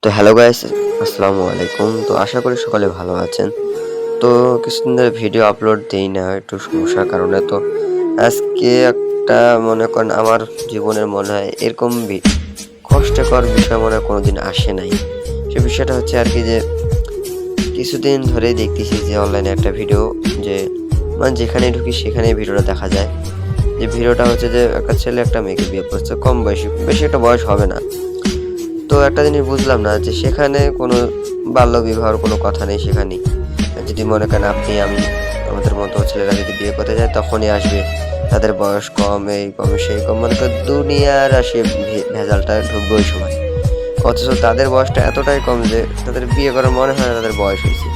তো hello guys, আসসালামু আলাইকুম। তো আশা করি সকলে ভালো আছেন। তো কিছুদিন ধরে ভিডিও আপলোড দেই না, একটু সমস্যার কারণে। তো আজকে একটা মনে করেন আমার জীবনের মনে হয় এরকম কষ্টকর বিষয় মনে হয় কোনোদিন আসে নাই। সে বিষয়টা হচ্ছে আর কি যে কিছুদিন ধরেই দেখতেছি যে অনলাইনে একটা ভিডিও, যে মানে যেখানেই ঢুকি সেখানেই ভিডিওটা দেখা যায়। যে ভিডিওটা হচ্ছে যে একটা ছেলে একটা মেয়েকে বিয়ে করছে, কম বয়সী, বেশি একটা বয়স হবে না। তো একটা জিনিস বুঝলাম না যে সেখানে কোনো বাল্যবিবাহের কোনো কথা নেই। সেখানে যদি মনে করেন আপনি আমি আমাদের মতো ছেলেরা যদি বিয়ে করতে যায় তখনই আসবে তাদের বয়স কম, এই কম সেই কম, মনে করেন দুনিয়ার আসে ভেজালটা ঢুকবে ওই সময়। অথচ তাদের বয়সটা এতটাই কম যে তাদের বিয়ে করার মনে হয় না তাদের বয়স হয়েছে।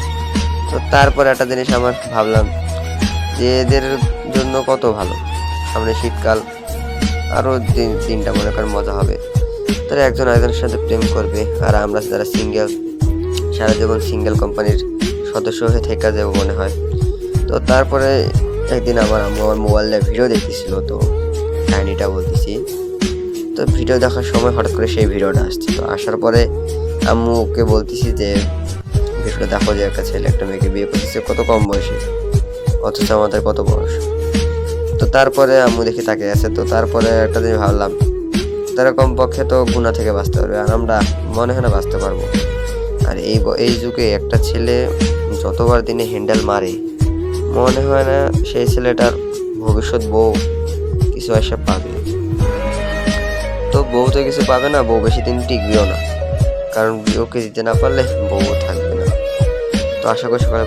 তো তারপর একটা জিনিস আমার ভাবলাম যে এদের জন্য কত ভালো, সামনে শীতকাল, আরও দিনটা মনে করেন মজা হবে। তারা একজন আরেকজনের সাথে প্রেম করবে, আর আমরা যারা সিঙ্গেল সারা জীবন সিঙ্গেল কোম্পানির সদস্য হয়ে থেকে যাবো মনে হয়। তো তারপরে একদিন আমার আম্মু আমার মোবাইলে ভিডিও দেখতেছিল, তো কাহিনিটা বলতেছি। তো ভিডিও দেখার সময় হঠাৎ করে সেই ভিডিওটা আসছে। তো আসার পরে আম্মুকে বলতেছি যে ভিডিওটা দেখো, যে একটা ছেলে একটা মেয়েকে বিয়ে করতেছে কত কম বয়সে, অথচ আমাদের কত বয়স। তো তারপরে আম্মু দেখি তাকে আছে। তো তারপরে একটা দিন ভাবলাম তারা কমপক্ষে তো গুণা থেকে বাঁচতে পারবে, আর আমরা মনে হয় না বাঁচতে পারবো। আর এই যুগে একটা ছেলে যতবার দিনে হ্যান্ডেল মারে, মনে হয় না সেই ছেলেটার ভবিষ্যৎ বউ কিছু এসে পাবে। তো বউ তো কিছু পাবে না, বউ বেশি দিন টিকবেও না, কারণ ওকে দিতে না পারলে বউ থাকবে না। তো আশা করি সকালে